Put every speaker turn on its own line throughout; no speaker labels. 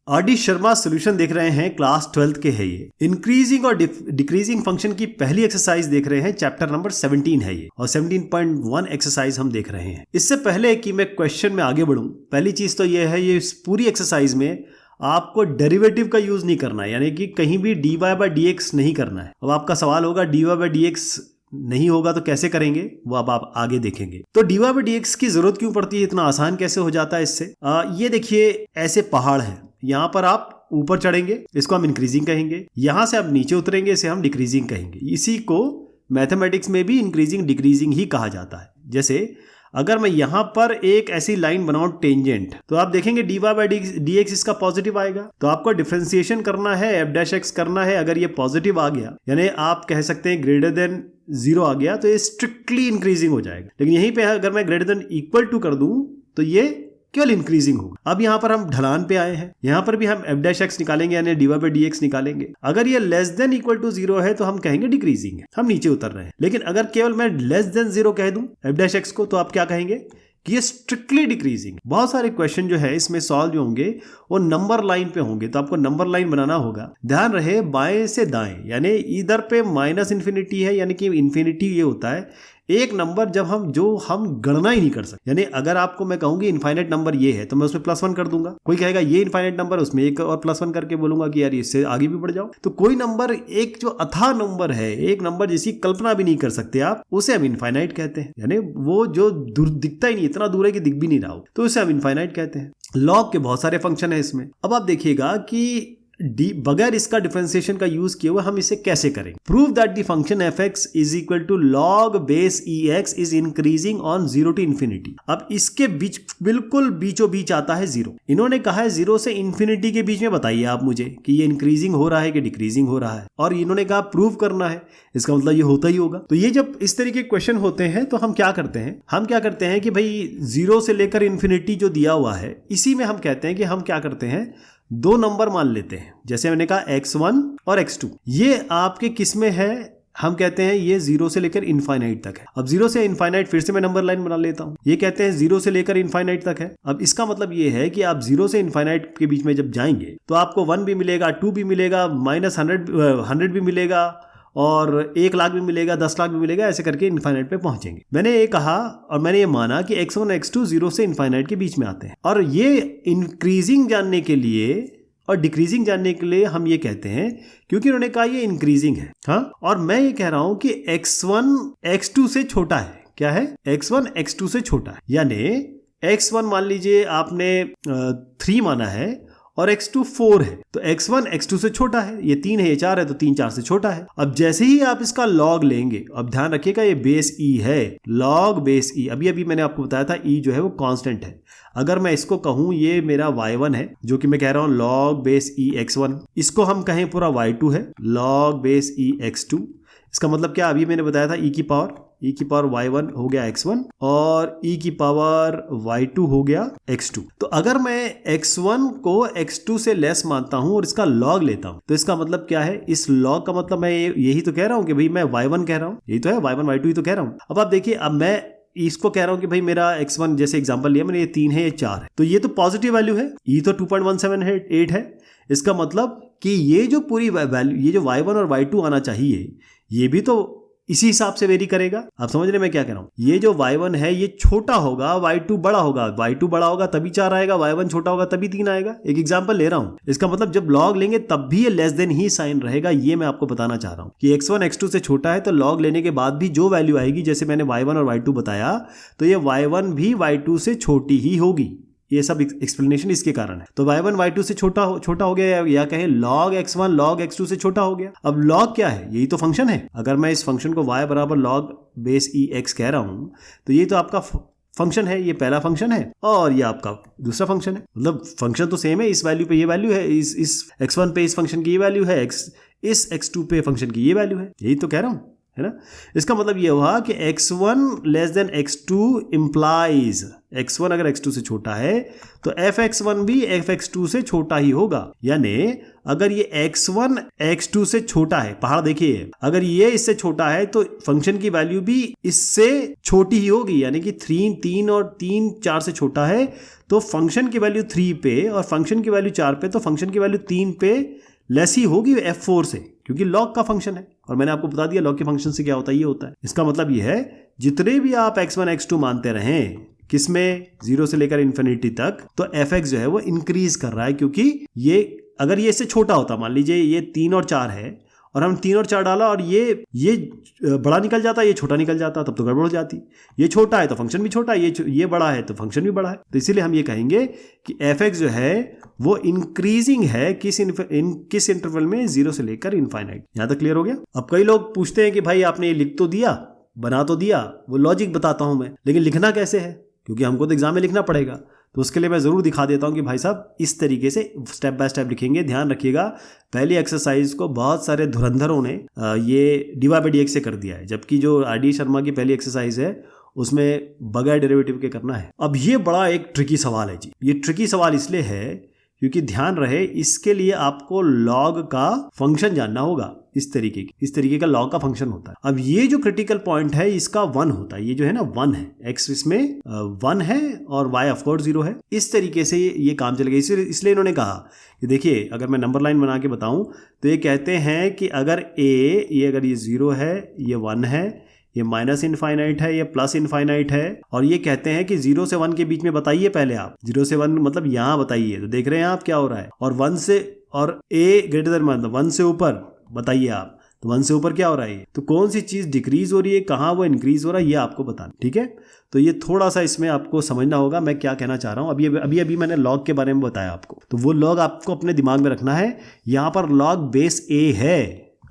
RD. Sharma solution देख रहे हैं, क्लास 12th के है ये। इंक्रीजिंग और डिक्रीजिंग फंक्शन की पहली एक्सरसाइज देख रहे हैं, चैप्टर नंबर 17 है ये, और 17.1 एक्सरसाइज हम देख रहे हैं। इससे पहले कि मैं क्वेश्चन में आगे बढ़ूं, पहली चीज तो ये है, ये पूरी एक्सरसाइज में आपको डेरिवेटिव का यूज नहीं करना है, यानी कि कहीं भी dy/dx नहीं करना है। अब आपका सवाल होगा dy/dx नहीं होगा तो कैसे करेंगे, वो अब आप आगे देखेंगे। तो dy/dx की जरूरत क्यों पड़ती है, इतना आसान कैसे हो जाता है इससे? ये देखिए, ऐसे पहाड़ है, यहाँ पर आप ऊपर चढ़ेंगे, इसको हम इंक्रीजिंग कहेंगे, यहां से आप नीचे उतरेंगे, इसे हम डिक्रीजिंग कहेंगे। इसी को मैथमेटिक्स में भी इंक्रीजिंग डिक्रीजिंग ही कहा जाता है। जैसे अगर मैं यहां पर एक ऐसी लाइन बनाऊं टेंजेंट, तो आप देखेंगे dy/dx इसका पॉजिटिव आएगा, तो आपको डिफरेंशिएशन करना है, f' करना है। अगर ये पॉजिटिव आ गया, यानी आप कह सकते हैं ग्रेटर देन 0 आ गया, तो ये स्ट्रिक्टली इंक्रीजिंग हो जाएगा। लेकिन यहीं पे अगर मैं ग्रेटर देन इक्वल टू कर दूं तो ये केवल इंक्रीजिंग होगा। अब यहाँ पर हम ढलान पे आए हैं, यहाँ पर भी हम f' निकालेंगे, यानी dy/dx निकालेंगे। अगर ये लेस देन इक्वल टू 0 है तो हम कहेंगे डिक्रीजिंग है, हम नीचे उतर रहे हैं। लेकिन अगर केवल मैं लेस देन 0 कह दूं f' को, तो आप क्या कहेंगे कि ये स्ट्रिक्टली डिक्रीजिंग। बहुत सारे क्वेश्चन जो है इसमें सॉल्व जो होंगे वो नंबर लाइन पे होंगे, तो आपको नंबर लाइन बनाना होगा। ध्यान रहे, बाएं से दाएं, यानी इधर पे माइनस इन्फिनिटी है, यानी कि इन्फिनिटी ये होता है एक नंबर जब हम गणना ही नहीं कर सकते। यानी अगर आपको मैं कहूंगी इनफाइनाइट नंबर ये है, तो मैं उसमें +1 कर दूंगा। कोई कहेगा ये इनफाइनाइट नंबर, उसमें एक और +1 करके बोलूंगा कि यार इससे आगे भी बढ़ जाओ। तो कोई नंबर, एक जो अथाह नंबर है, एक नंबर जिसकी कल्पना भी नहीं कर सकते आप, उसे हम इनफाइनाइट कहते हैं। यानी वो जो दूर दिखता ही नहीं, इतना दूर है कि दिख भी नहीं रहा हो, तो उसे हम इनफाइनाइट कहते हैं। लॉग के बहुत सारे फंक्शन है इसमें। अब आप देखिएगा कि बगैर इसका डिफरेंशिएशन का यूज किए हुए हम इसे कैसे करेंगे। Prove that the function f(x) is equal to log base ex is increasing on 0 to infinity। अब इसके बीच, बिल्कुल बीचों बीच आता है 0। इन्होंने कहा है 0 से इंफिनिटी के बीच में बताइए आप मुझे कि ये इंक्रीजिंग हो रहा है कि डिक्रीजिंग हो रहा है, और इन्होंने कहा प्रूव करना है, इसका मतलब ये होता ही होगा। तो ये जब इस तरीके के क्वेश्चन होते हैं तो हम क्या करते हैं कि भाई 0 से लेकर इंफिनिटी जो दिया हुआ है, इसी में हम कहते हैं कि हम क्या करते हैं, दो नंबर मान लेते हैं। जैसे मैंने कहा x1 और x2, ये आपके किस में है, हम कहते हैं ये 0 से लेकर इनफाइनाइट तक है। अब 0 से इनफाइनाइट, फिर से मैं नंबर लाइन बना लेता हूं, ये कहते हैं 0 से लेकर इनफाइनाइट तक है। अब इसका मतलब ये है कि आप 0 से इनफाइनाइट के बीच में जब जाएंगे तो आपको 1 भी मिलेगा, 2 भी मिलेगा, -100 भी मिलेगा, और 1 लाख भी मिलेगा, 10 लाख भी मिलेगा, ऐसे करके इनफाइनाइट पे पहुंचेंगे। मैंने ये कहा और मैंने ये माना कि x1 x2 0 से इनफाइनाइट के बीच में आते हैं, और ये इंक्रीजिंग जानने के लिए और डिक्रीजिंग जानने के लिए हम ये कहते हैं, क्योंकि उन्होंने कहा ये इंक्रीजिंग है। हाँ, और मैं ये कह रहा हूं कि x1 x2 से छोटा है। क्या है? x1 x2 से छोटा है। यानी x1 मान लीजिए आपने 3 माना है और x2 4 है, तो x1 x2 से छोटा है। ये 3 है, ये 4 है, तो 3 4 से छोटा है। अब जैसे ही आप इसका log लेंगे, अब ध्यान रखिएगा ये बेस e है, log बेस e। अभी मैंने आपको बताया था e जो है वो कांस्टेंट है। अगर मैं इसको कहूं ये मेरा y1 है, जो कि मैं कह रहा हूं log बेस e x1, इसको हम कहें पूरा y2 है, log बेस e x2। इसका मतलब क्या, अभी मैंने बताया था e की पावर y1 हो गया x1 और e की पावर y2 हो गया x2। तो अगर मैं x1 को x2 से लेस मानता हूं और इसका log लेता हूं, तो इसका मतलब क्या है, इस log का मतलब मैं यही तो कह रहा हूं कि भाई मैं y1 कह रहा हूं, यही तो है, y1 y2 ही तो कह रहा हूं। अब आप देखिए, अब मैं इसको कह रहा हूं कि भाई मेरा x1, जैसे एग्जांपल लिया मैंने, ये 3 है, ये 4 है, तो ये तो पॉजिटिव वैल्यू है, e तो 2.178 है। इसका मतलब कि ये जो पूरी वैल्यू, ये जो y1 और y2 आना चाहिए, ये भी तो इसी हिसाब से वेरी करेगा। आप समझ रहे मैं क्या कह रहा हूं? ये जो y1 है ये छोटा होगा, y2 बड़ा होगा, y2 बड़ा होगा तभी 4 आएगा, y1 छोटा होगा तभी 3 आएगा। एक एग्जांपल ले रहा हूं। इसका मतलब जब log लेंगे तब भी ये लेस देन ही साइन रहेगा। ये मैं आपको बताना चाह रहा हूं कि x1 x2 से छोटा है, तो log लेने के बाद भी जो वैल्यू आएगी, जैसे मैंने y1 और y2 बताया, तो ये y1 भी y2 से छोटी ही होगी। ये सब एक्सप्लेनेशन इसके कारण है। तो y1 y2 से छोटा हो गया, या कहें log x1 log x2 से छोटा हो गया। अब log क्या है? यही तो फंक्शन है। अगर मैं इस फंक्शन को y बराबर log बेस e x कह रहा हूं, तो ये तो आपका फंक्शन है, ये पहला फंक्शन है और ये आपका दूसरा फंक्शन है। मतलब फंक्शन तो सेम है, इस वैल्यू पे ये वैल्यू है, इस x1 पे इस फंक्शन की ये वैल्यू है, इस x2 पे फंक्शन की ये वैल्यू है। यही तो कह रहा हूं। है ना। इसका मतलब ये हुआ कि x1 less than x2 implies x1 अगर x2 से छोटा है तो fx1 भी fx2 से छोटा ही होगा। यानी अगर ये x1 x2 से छोटा है, पहाड़ देखिए, अगर ये इससे छोटा है तो फंक्शन की वैल्यू भी इससे छोटी ही होगी। यानी कि 3 और 3 4 से छोटा है तो फंक्शन की वैल्यू 3 पे और फंक्शन की वैल्यू 4 पे, तो फंक्शन की वैल्यू 3 पे लेस ही होगी f4 से, क्योंकि लॉग का फंक्शन है। और मैंने आपको बता दिया लॉग के फंक्शन से क्या होता है, ये होता है। इसका मतलब ये है जितने भी आप x1 x2 मानते रहें, किसमें 0 से लेकर इन्फिनिटी तक, तो fx जो है वो इंक्रीज कर रहा है, क्योंकि ये अगर ये इससे छोटा होता, मान लीजिए ये 3 और 4 है और हम 3 और 4 डाला और ये बड़ा निकल जाता, ये छोटा निकल जाता, तब तो गड़बड़ हो जाती। ये छोटा है तो फंक्शन भी छोटा है, ये बड़ा है तो फंक्शन भी बड़ा है। तो इसीलिए हम ये कहेंगे कि fx जो है वो इंक्रीजिंग है किस इंटरवल में, 0 से लेकर इनफाइनाइट। यहां तक क्लियर हो गया। अब कई लोग पूछते हैं कि भाई आपने ये लिख तो दिया, बना तो दिया, वो लॉजिक बताता हूं मैं, लेकिन लिखना कैसे है, क्योंकि हमको तो एग्जाम में लिखना पड़ेगा। तो उसके लिए मैं ज़रूर दिखा देता हूं कि भाई साहब इस तरीके से स्टेप बाय स्टेप लिखेंगे। ध्यान रखिएगा, पहली एक्सरसाइज को बहुत सारे धुरंधरों ने ये dy/dx से कर दिया है, जबकि जो RD शर्मा की पहली एक्सरसाइज है उसमें बगैर डेरिवेटिव के करना है। अब ये बड़ा एक ट्रिकी सवाल है जी। ये ट्रिकी सवाल इसलिए है क्योंकि ध्यान रहे, इसके लिए आपको लॉग का फंक्शन जानना होगा। इस तरीके का लॉग का फंक्शन होता है। अब ये जो क्रिटिकल पॉइंट है इसका 1 होता है, ये जो है ना 1 है, x इसमें 1 है और y ऑफ कोर्स 0 है। इस तरीके से ये काम चलेगा। इसलिए इन्होंने कहा कि देखिए, अगर मैं नंबर लाइन बना के बताऊं तो ये कहते हैं कि अगर अगर ये 0 है, ये 1 है, ये माइनस इनफाइनाइट है, ये प्लस इनफाइनाइट है, और ये कहते हैं कि 0 से 1 के बीच में बताइए पहले आप, 0 से 1 मतलब यहाँ बताइए। तो देख रहे हैं आप क्या हो रहा है, और 1 से और a ग्रेटर देन 1 से ऊपर बताइए आप, तो 1 से ऊपर क्या हो रहा है, तो कौन सी चीज डिक्रीज हो रही है, कहाँ वो इंक्रीज हो रहा है, ये आपको बताना। ठीक है, तो ये थोड़ा सा इसमें आपको समझना होगा मैं क्या कहना चाह रहा हूँ। अभी मैंने लॉग के बारे में बताया आपको, तो वो लॉग आपको अपने दिमाग में रखना है। यहाँ पर लॉग बेस a है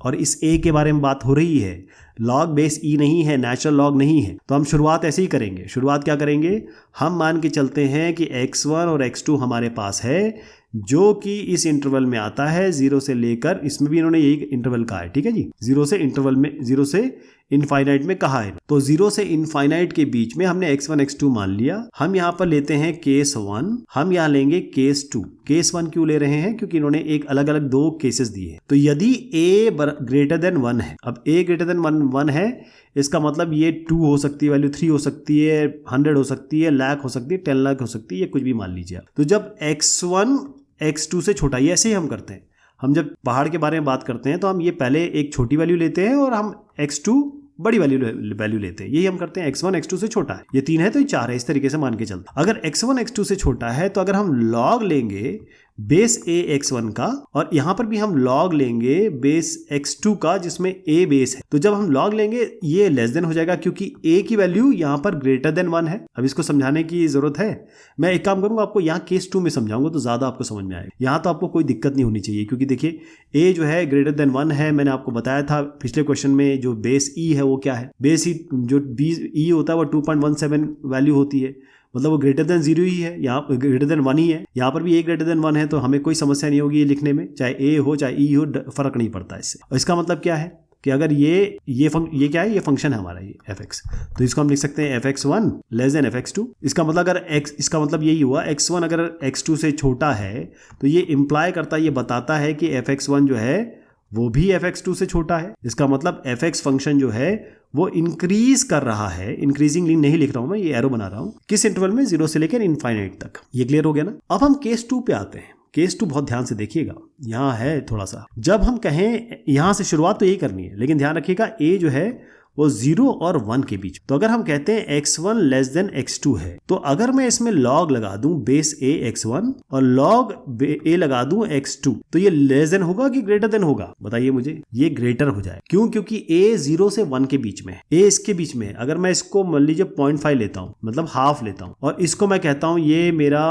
और इस a के बारे में बात हो रही है, लॉग बेस e नहीं है, नेचुरल लॉग नहीं है। तो हम शुरुआत ऐसे ही करेंगे। शुरुआत क्या करेंगे, हम मान के चलते हैं कि x1 और x2 हमारे पास है, जो कि इस इंटरवल में आता है 0 से लेकर, इसमें भी इन्होंने यही इंटरवल कहा है। ठीक है जी, 0 से इनफाइनाइट में कहा है। तो 0 से इनफाइनाइट के बीच में हमने x1 x2 मान लिया। हम यहाँ पर लेते हैं केस 1, हम यहाँ लेंगे केस 2। केस 1 क्यों ले रहे हैं, क्योंकि इन्होंने एक अलग अलग 2 केसेस दिए हैं। तो यदि a ग्रेटर देन 1 है, अब a ग्रेटर देन 1 है, इसका मतलब ये 2 हो सकती है, वैल्यू 3 हो सकती है, 100 हो सकती है, लाख हो सकती है, 10 लाख हो सकती है, ये कुछ भी मान लीजिए आप। तो जब x1 x2 से छोटा, ये ऐसे ही हम करते हैं। हम जब पहाड़ के बारे में बात करते हैं तो हम ये पहले एक छोटी वैल्यू लेते हैं और हम x2 बड़ी वैल्यू लेते हैं। यही हम करते हैं। x1 x2 से छोटा है, ये 3 है तो ये 4 है, इस तरीके से मान के चलते। अगर x1 x2 से छोटा है तो अगर हम लॉग लेंगे बेस a x1 का, और यहां पर भी हम लॉग लेंगे बेस x2 का जिसमें a बेस है, तो जब हम लॉग लेंगे ये लेस देन हो जाएगा, क्योंकि a की वैल्यू यहां पर ग्रेटर देन 1 है। अब इसको समझाने की जरूरत है, मैं एक काम करूंगा, आपको यहाँ केस 2 में समझाऊंगा तो ज्यादा आपको समझ में आएगा। यहाँ तो आपको कोई दिक्कत नहीं होनी चाहिए, क्योंकि देखिए a जो है ग्रेटर देन 1 है। मैंने आपको बताया था पिछले क्वेश्चन में, जो बेस e है वो क्या है, बेस e जो e होता है वो 2.17 वैल्यू होती है, मतलब वो ग्रेटर देन 0 ही है, यहाँ ग्रेटर देन 1 ही है। यहाँ पर भी a ग्रेटर देन 1 है, तो हमें कोई समस्या नहीं होगी ये लिखने में, चाहे a हो चाहे e हो, फर्क नहीं पड़ता इससे। और इसका मतलब क्या है कि अगर ये क्या है, ये फंक्शन है हमारा, ये fx, तो इसको हम लिख सकते हैं fx1 लेस देन fx2। इसका मतलब अगर इसका मतलब यही हुआ, x1 अगर x2 से छोटा है तो ये इंप्लाई करता है, ये बताता है कि fx1 जो है वो भी fx2 से छोटा है। इसका मतलब fx फंक्शन जो है वो इंक्रीज कर रहा है। इंक्रीजिंगली नहीं लिख रहा हूं मैं, ये एरो बना रहा हूं, किस इंटरवल में, 0 से लेकर इनफाइनाइट तक। ये क्लियर हो गया ना। अब हम केस 2 पे आते हैं। केस 2 बहुत ध्यान से देखिएगा, यहाँ है थोड़ा सा, जब हम कहें यहाँ से शुरुआत तो यही करनी है, लेकिन ध्यान रखिएगा a जो है वो 0 और 1 के बीच। तो अगर हम कहते हैं x1 लेस देन x2 है, तो अगर मैं इसमें log लगा दूं बेस a x1 और log a लगा दूं x2, तो ये लेस देन होगा कि ग्रेटर देन होगा, बताइए मुझे। ये ग्रेटर हो जाए, क्यों, क्योंकि a 0 से 1 के बीच में है, a इसके बीच में है। अगर मैं इसको मान लीजिए 0.5 लेता हूं, मतलब हाफ लेता हूं, और इसको मैं कहता हूं ये मेरा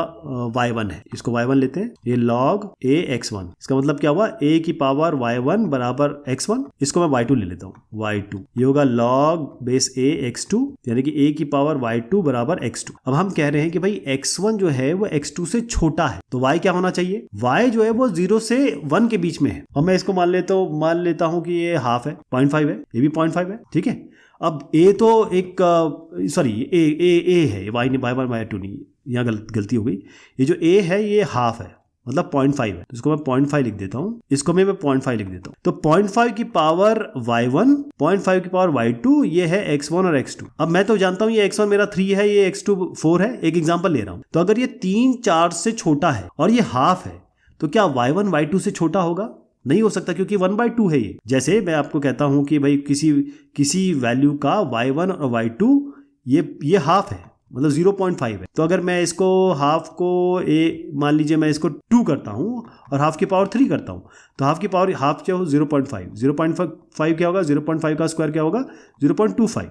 y1 है, इसको y1 लेते हैं, ये log a x1, इसका मतलब क्या हुआ, a की पावर y1 बराबर x1, इसको मैं y2 ले लेता हूं, y2, ये होगा लॉग बेस ए x2 यानी कि a की पावर y2 बराबर x2। अब हम कह रहे हैं कि भाई x1 जो है वो x2 से छोटा है, तो y क्या होना चाहिए? y जो है वो 0 से 1 के बीच में है, और मैं इसको मान लेता हूं कि ये हाफ है, 0.5 है, ये भी 0.5 है, ठीक है। अब a तो एक सॉरी ए है, y नहीं, y2 नहीं, यहाँ गलती हो गई। ये जो a है ये हाफ है, मतलब 0.5 है, तो इसको मैं 0.5 लिख देता हूँ, इसको मैं 0.5 लिख देता हूँ। तो 0.5 की पावर y1, 0.5 की पावर y2, ये है x1 और x2। अब मैं तो जानता हूँ ये x1 मेरा 3 है, ये x2 4 है, एक एग्जांपल ले रहा हूँ। तो अगर ये 3 4 से छोटा है और ये हाफ है, तो क्या y1 y2 से छोटा होगा? नहीं हो सकता, क्योंकि 1/2 है ये। जैसे मैं आपको कहता हूं कि भाई किसी वैल्यू का y1 और y2 ये हाफ है, मतलब 0.5 है। तो अगर मैं इसको हाफ को मान लीजिए मैं इसको 2 करता हूं और हाफ की पावर 3 करता हूं, तो हाफ की पावर हाफ क्या हो 0.5, 0.5 क्या होगा, 0.5 का स्क्वायर क्या होगा 0.25,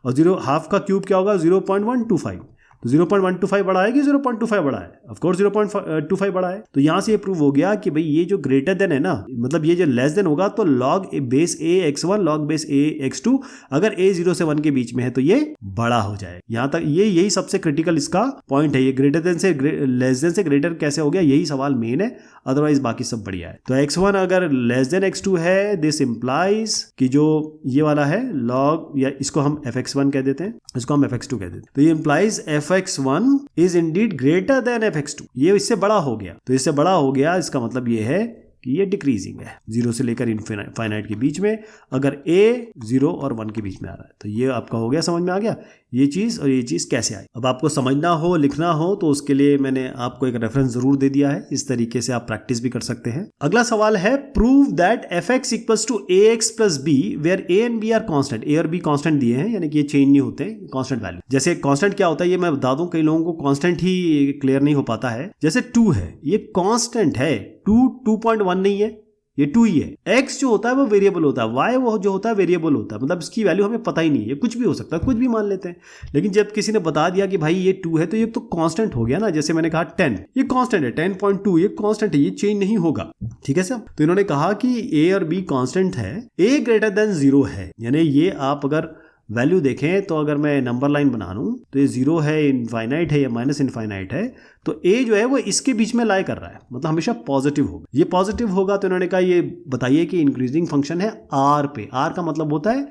और हाफ का क्यूब क्या होगा 0.125। तो 0.125 बड़ा है कि 0.25 बड़ा है? ऑफ कोर्स 0.25 बड़ा है। तो यहां से ये प्रूव हो गया कि भाई ये जो ग्रेटर देन है ना, मतलब ये जो लेस देन होगा तो लॉग बेस ए x1 लॉग बेस ए x2, अगर a 0 से 1 के बीच में है तो ये बड़ा हो जाए। यहां तक यही सबसे क्रिटिकल इसका पॉइंट है। ये ग्रेटर देन से लेस देन से ग्रेटर कैसे हो गया, यही सवाल मेन है, अदरवाइज बाकी सब बढ़िया है। तो x1 अगर लेस देन x2 है, दिस इंप्लाइज कि जो ये वाला है लॉग, या इसको हम fx1 कह देते हैं, इसको हम fx2 कह देते हैं, तो ये implies fx1 is Indeed greater than fx2, ये इससे बड़ा हो गया। तो इससे बड़ा हो गया, इसका मतलब ये है कि ये डिक्रीजिंग है 0 से लेकर इनफाइनाइट के बीच में, अगर a 0 और 1 के बीच में आ रहा है। तो ये आपका हो गया, समझ में आ गया ये चीज़, और ये चीज़ कैसे आई। अब आपको समझना हो, लिखना हो, तो उसके लिए मैंने आपको एक रेफरेंस जरूर दे दिया है, इस तरीके से आप प्रैक्टिस भी कर सकते हैं। अगला सवाल है, prove that fx equals to ax plus b where a and b are constant. a और b कांस्टेंट दिए हैं, यानी कि ये चेंज नहीं होते, कांस्टेंट वैल्यू। जैसे कांस्टेंट क्या होता है ये मैं बता दूं, कई लोगों को कांस्टेंट ही क्लियर नहीं हो पाता है। जैसे 2 है, ये कांस्टेंट है, 2.1 नहीं है, ये 2 ही है। x जो होता है वो वेरिएबल होता है, y वो जो होता है वेरिएबल होता है, मतलब इसकी वैल्यू हमें पता ही नहीं है, कुछ भी हो सकता है, कुछ भी मान लेते हैं। लेकिन जब किसी ने बता दिया कि भाई ये 2 है, तो ये तो कांस्टेंट हो गया ना। जैसे मैंने कहा 10, ये कांस्टेंट है, 10.2 ये कांस्टेंट है, ये चेंज नहीं होगा, ठीक है सर। तो इन्होंने कहा कि a और b कांस्टेंट है, a ग्रेटर देन 0 है, यानी ये आप अगर वैल्यू देखें तो अगर मैं नंबर लाइन बना लूं तो ये 0 है, इनफाइनाइट है या माइनस इनफाइनाइट है, तो a जो है वो इसके बीच में लाई कर रहा है, मतलब हमेशा पॉजिटिव होगा। ये पॉजिटिव होगा तो इन्होंने कहा ये बताइए कि इंक्रीजिंग फंक्शन है r पे। r का मतलब होता है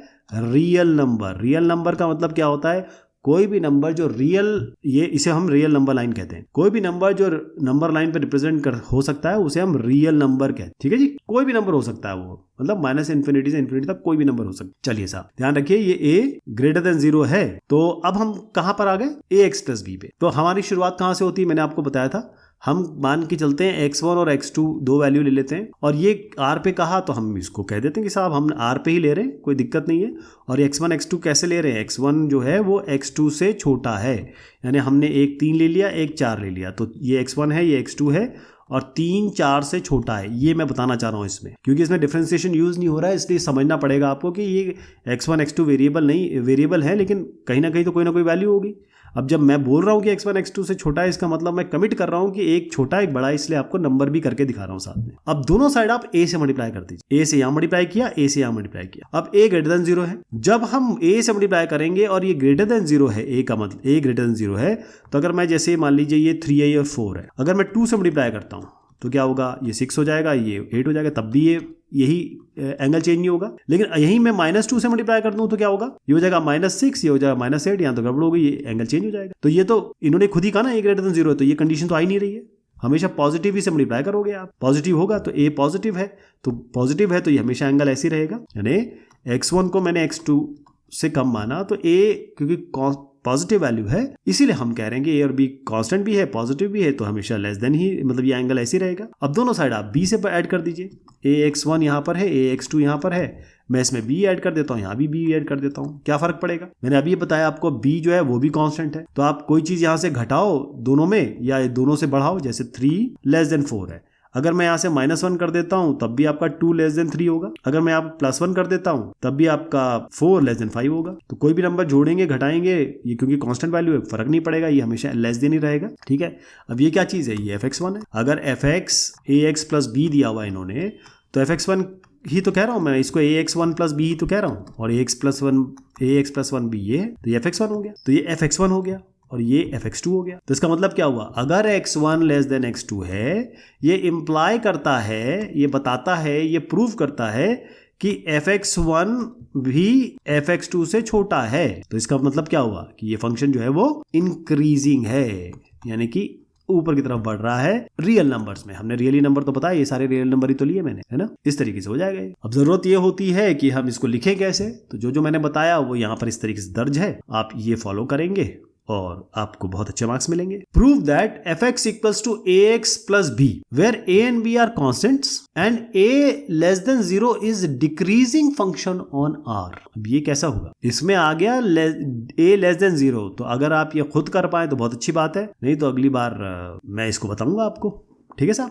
रियल नंबर। रियल नंबर का मतलब क्या होता है, कोई भी नंबर जो रियल, ये इसे हम रियल नंबर लाइन कहते हैं। कोई भी नंबर जो नंबर लाइन पे रिप्रेजेंट हो सकता है उसे हम रियल नंबर कहते हैं, ठीक है जी। कोई भी नंबर हो सकता है वो, मतलब माइनस इन्फिनिटी से इन्फिनिटी तक कोई भी नंबर हो सकता है। चलिए साहब ध्यान रखिए, ये a ग्रेटर देन 0 है, तो अब हम कहां पर आ गए, ax प्लस b पे। तो हमारी शुरुआत कहां से होती है, मैंने आपको बताया था, हम मान के चलते हैं x1 और x2 दो वैल्यू ले लेते हैं, और ये r पे कहा तो हम इसको कह देते हैं कि साहब हम r पे ही ले रहे हैं, कोई दिक्कत नहीं है। और x1 x2 कैसे ले रहे हैं, x1 जो है वो x2 से छोटा है, यानी हमने एक 3 ले लिया, एक 4 ले लिया, तो ये x1 है, ये x2 है, और 3 4 से छोटा है, ये मैं बताना चाह रहा हूँ इसमें, क्योंकि इसमें डिफरेंशिएशन यूज नहीं हो रहा है, इसलिए समझना पड़ेगा आपको कि ये x1 x2 वेरिएबल है, लेकिन कहीं ना कहीं तो कोई ना कोई वैल्यू होगी। अब जब मैं बोल रहा हूँ कि x1 x2 से छोटा है, इसका मतलब मैं कमिट कर रहा हूँ कि एक छोटा एक बड़ा है, इसलिए आपको नंबर भी करके दिखा रहा हूँ साथ में। अब दोनों साइड आप a से मल्टीप्लाई कर दीजिए, a से यहाँ मल्टीप्लाई किया, a से यहाँ मल्टीप्लाई किया। अब a ग्रेटर देन 0 है, जब हम a से मल्टीप्लाई करेंगे और ये ग्रेटर देन 0 है, a का मतलब a ग्रेटर देन 0 है, तो अगर मैं जैसे मान लीजिए ये 3 और 4 है, अगर मैं 2 से मल्टीप्लाई करता हूँ तो क्या होगा, ये 6 हो जाएगा, ये 8 हो जाएगा, तब भी यही एंगल चेंज नहीं होगा। लेकिन यहीं मैं -2 से मल्टीप्लाई कर दूं तो क्या होगा, ये हो जाएगा -6, ये हो जाएगा -8, यहाँ तो गड़बड़ हो गई, ये एंगल चेंज हो जाएगा। तो ये तो इन्होंने खुद ही कहा ना a ग्रेटर देन 0 है, तो ये कंडीशन तो आ ही नहीं रही है। हमेशा पॉजिटिव ही से मल्टीप्लाई करोगे आप, पॉजिटिव होगा तो a पॉजिटिव है, तो पॉजिटिव है तो ये हमेशा एंगल ऐसे ही रहेगा, यानी x1 को मैंने x2 से कम माना, तो a क्योंकि पॉजिटिव वैल्यू है, इसीलिए हम कह रहे हैं कि a और b कांस्टेंट भी है, पॉजिटिव भी है, तो हमेशा लेस देन ही, मतलब ये एंगल ऐसे ही रहेगा। अब दोनों साइड आप b से ऐड कर दीजिए, ax1 यहाँ पर है, ax2 यहाँ पर है, मैं इसमें b ऐड कर देता हूँ, यहाँ भी b ऐड कर देता हूँ, क्या फर्क पड़ेगा। मैंने अभी बताया आपको b जो है वो भी कांस्टेंट है, तो आप कोई चीज यहाँ से घटाओ दोनों में या दोनों से बढ़ाओ, जैसे 3 लेस देन 4 है, अगर मैं यहाँ से -1 कर देता हूँ तब भी आपका 2 लेस देन 3 होगा, अगर मैं आप +1 कर देता हूँ तब भी आपका 4 लेस देन 5 होगा। तो कोई भी नंबर जोड़ेंगे घटाएंगे, ये क्योंकि कांस्टेंट वैल्यू है, फर्क नहीं पड़ेगा, ये हमेशा लेस देन ही रहेगा, ठीक है। अब ये क्या चीज़ है, ये fx1 है। अगर fx ax प्लस b दिया हुआ इन्होंने, तो fx1 ही तो कह रहा हूं मैं, इसको ax1 प्लस बी ही तो कह रहा हूं, और ax प्लस वन बी ये है, तो ये fx1 हो गया, तो ये fx1 हो गया और ये fx2 हो गया। तो इसका मतलब क्या हुआ, अगर x1 लेस देन x2 है, ये इंप्लाई करता है, ये बताता है, ये प्रूव करता है कि fx1 भी fx2 से छोटा है। तो इसका मतलब क्या हुआ कि ये फंक्शन जो है वो इंक्रीजिंग है, यानी कि ऊपर की तरफ बढ़ रहा है रियल नंबर्स में। हमने रियली नंबर तो बताया, ये सारे रियल नंबर ही तो लिए मैंने, है ना। इस तरीके से हो जाएगा ये। अब जरूरत ये होती है कि हम इसको लिखें कैसे, तो जो मैंने बताया वो यहाँ पर इस तरीके से दर्ज है, आप ये फॉलो करेंगे और आपको बहुत अच्छे मार्क्स मिलेंगे। Prove that fx equals to ax plus b where a and b are constants and a less than 0 is decreasing function on r। अब ये कैसा होगा, इसमें आ गया a लेस देन 0, तो अगर आप ये खुद कर पाए तो बहुत अच्छी बात है, नहीं तो अगली बार मैं इसको बताऊंगा आपको, ठीक है साहब।